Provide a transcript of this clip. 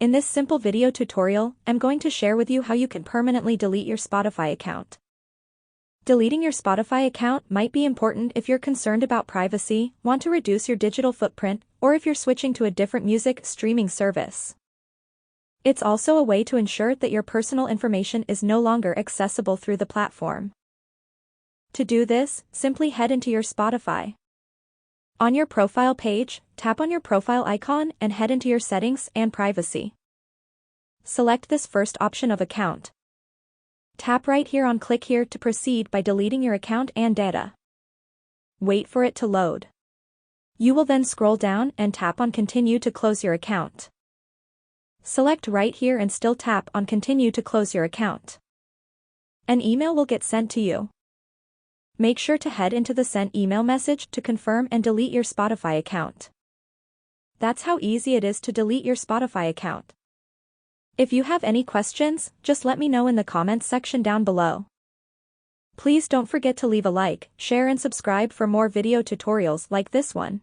In this simple video tutorial, I'm going to share with you how you can permanently delete your Spotify account. Deleting your Spotify account might be important if you're concerned about privacy, want to reduce your digital footprint, or if you're switching to a different music streaming service. It's also a way to ensure that your personal information is no longer accessible through the platform. To do this, simply head into your Spotify. On your profile page, tap on your profile icon and head into your settings and privacy. Select this first option of account. Tap right here on click here to proceed by deleting your account and data. Wait for it to load. You will then scroll down and tap on continue to close your account. Select right here and still tap on continue to close your account. An email will get sent to you. Make sure to head into the sent email message to confirm and delete your Spotify account. That's how easy it is to delete your Spotify account. If you have any questions, just let me know in the comments section down below. Please don't forget to leave a like, share and subscribe for more video tutorials like this one.